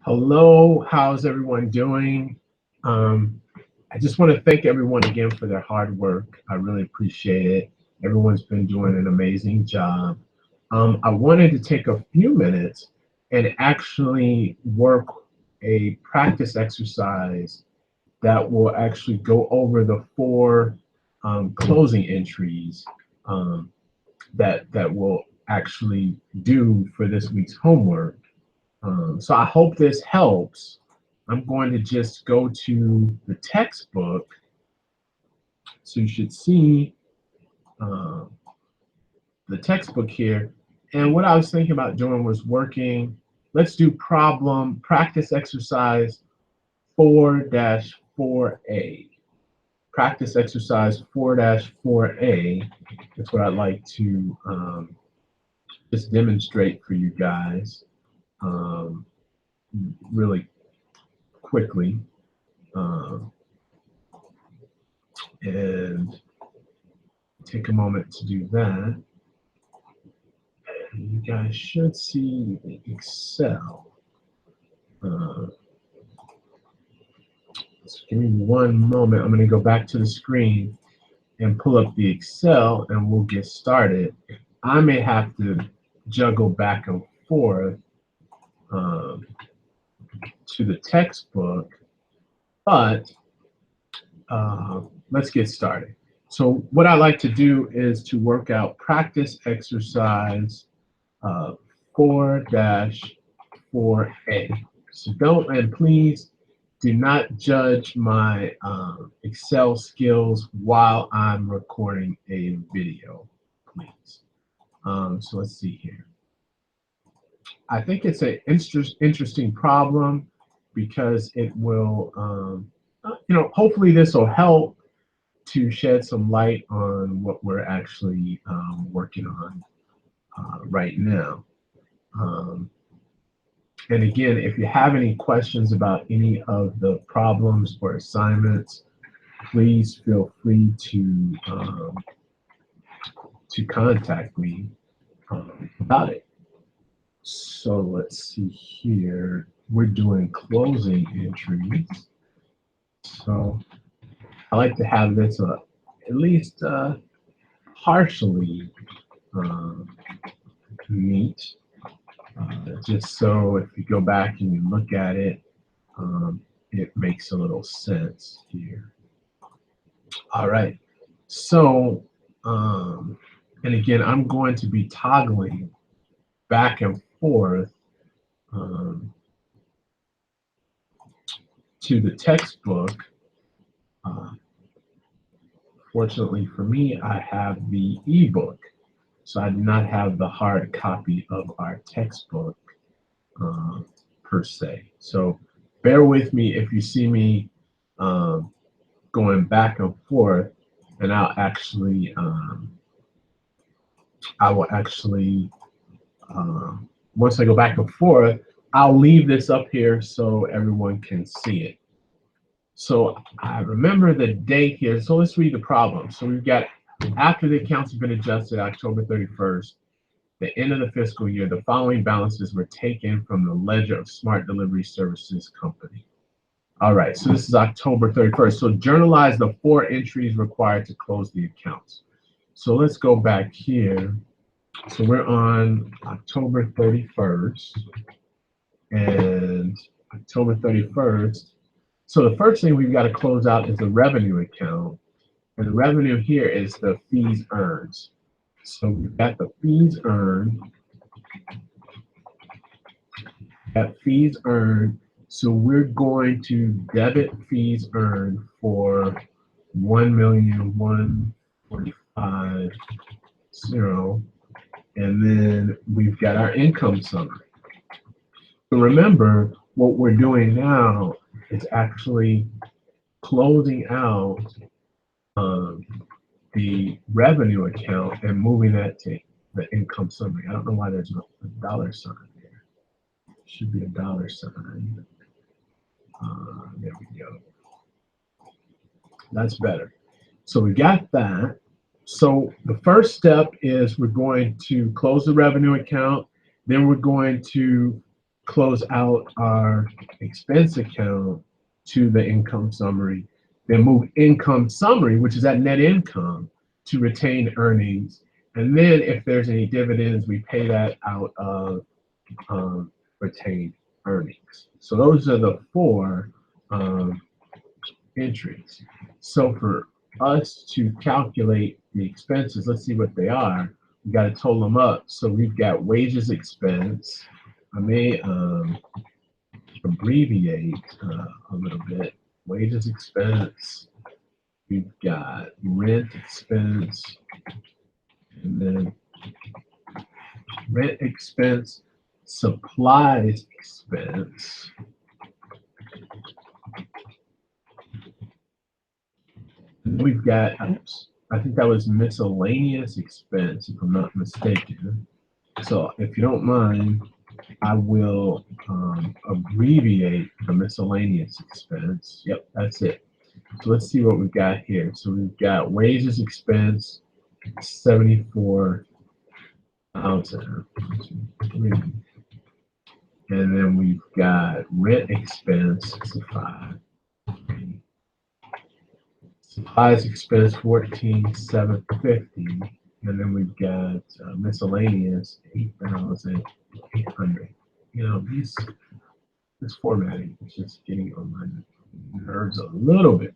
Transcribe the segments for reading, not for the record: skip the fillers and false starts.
Hello, how's everyone doing? Um, I just want to thank everyone again for their hard work. I really appreciate it. Everyone's been doing an amazing job. I wanted to take a few minutes and actually work a practice exercise that will actually go over the four closing entries um, that will actually do for this week's homework. So I hope this helps. I'm going to just go to the textbook. So you should see uh, the textbook here. And what I was thinking about doing was working. Let's do problem practice exercise 4-4A. Practice exercise 4-4A. That's what I'd like to just demonstrate for you guys um, really quickly. Um, and take a moment to do that. And you guys should see the Excel. So give me one moment. I'm going to go back to the screen and pull up the Excel and we'll get started. I may have to juggle back and forth um, to the textbook, but let's get started. So what I like to do is to work out practice exercise 4-4A. So don't, and please do not judge my Excel skills while I'm recording a video, please. So let's see here. I think it's an interesting problem because it will, hopefully this will help to shed some light on what we're actually working on right now. And again, if you have any questions about any of the problems or assignments, please feel free to contact me about it. So let's see here. We're doing closing entries. So I like to have this at least partially neat. Just so if you go back and you look at it, it makes a little sense here. All right. So, and again, I'm going to be toggling back and forth to the textbook. Fortunately for me, I have the ebook. So I do not have the hard copy of our textbook per se. So bear with me if you see me going back and forth, and I will actually, once I go back and forth, I'll leave this up here so everyone can see it. So I remember the date here. So let's read the problem. So we've got, after the accounts have been adjusted October 31st, the end of the fiscal year, the following balances were taken from the ledger of Smart Delivery Services Company. All right, so this is October 31st. So journalize the four entries required to close the accounts. So let's go back here. So we're on October 31st and October 31st. So the first thing we've got to close out is the revenue account. And the revenue here is the fees earned. So we've got the fees earned. Got fees earned. So we're going to debit fees earned for 1,145,000, and then we've got our income summary. So remember, what we're doing now is actually closing out the revenue account and moving that to the income summary. I don't know why there's a dollar sign there. Should be a dollar sign. There we go. That's better. So we got that. So the first step is we're going to close the revenue account. Then we're going to close out our expense account to the income summary, then move income summary, which is at net income, to retained earnings. And then if there's any dividends, we pay that out of retained earnings. So those are the four entries. So for us to calculate the expenses, let's see what they are. We got to total them up. So we've got wages expense. I may abbreviate a little bit. Wages expense. We've got rent expense, and then rent expense, supplies expense, and we've got, I think that was miscellaneous expense, if I'm not mistaken. So if you don't mind, I will abbreviate the miscellaneous expense. Yep, that's it. So let's see what we've got here. So we've got wages expense, 74,000. And then we've got rent expense, 5. Supplies expense, 14,750. And then we've got miscellaneous, 8,800. You know, this formatting is just getting on my nerves a little bit.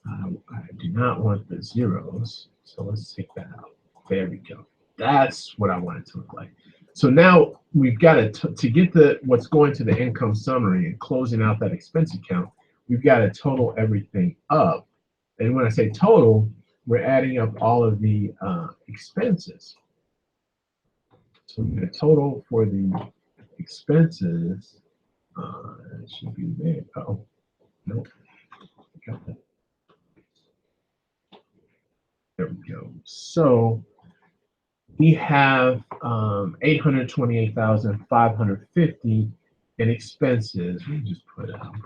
I do not want the zeros, so let's take that out. There we go. That's what I want it to look like. So now we've got to get what's going to the income summary and closing out that expense account, we've got to total everything up. And when I say total, we're adding up all of the expenses. So we're going to total for the expenses. It should be there. Oh, nope. Got that. There we go. So we have 828,550 in expenses. We just put out,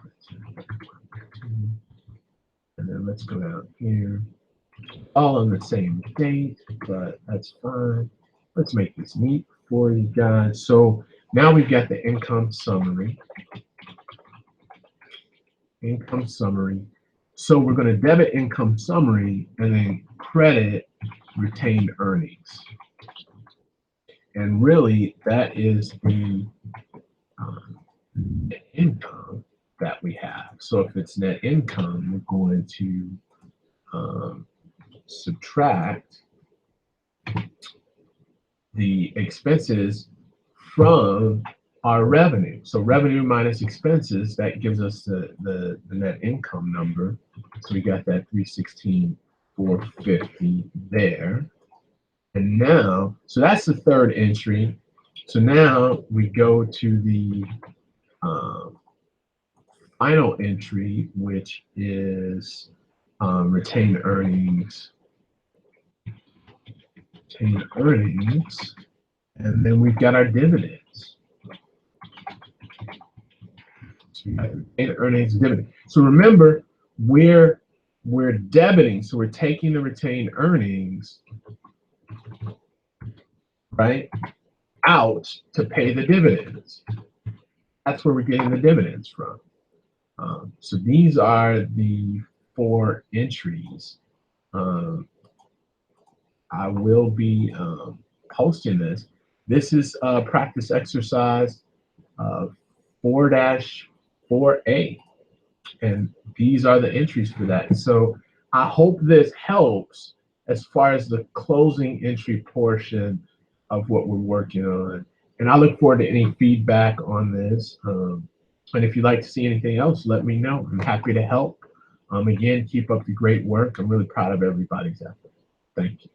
and then let's go down here. All on the same date, but that's fine. Let's make this neat for you guys. So now we've got the income summary. Income summary. So we're going to debit income summary and then credit retained earnings. And really, that is the net income that we have. So if it's net income, we're going to subtract the expenses from our revenue. So revenue minus expenses, that gives us the net income number. So we got that 316,450 there. And now, so that's the third entry. So now we go to the final entry, which is retained earnings. Retained earnings, and then we've got our dividends. So we have retained earnings, dividend. So remember, we're debiting, so we're taking the retained earnings, right, out to pay the dividends. That's where we're getting the dividends from. So these are the 4 entries. I will be posting this. This is practice exercise 4-4A, and these are the entries for that. So I hope this helps as far as the closing entry portion of what we're working on. And I look forward to any feedback on this. And if you'd like to see anything else, let me know. I'm happy to help. Again, keep up the great work. I'm really proud of everybody's effort. Thank you.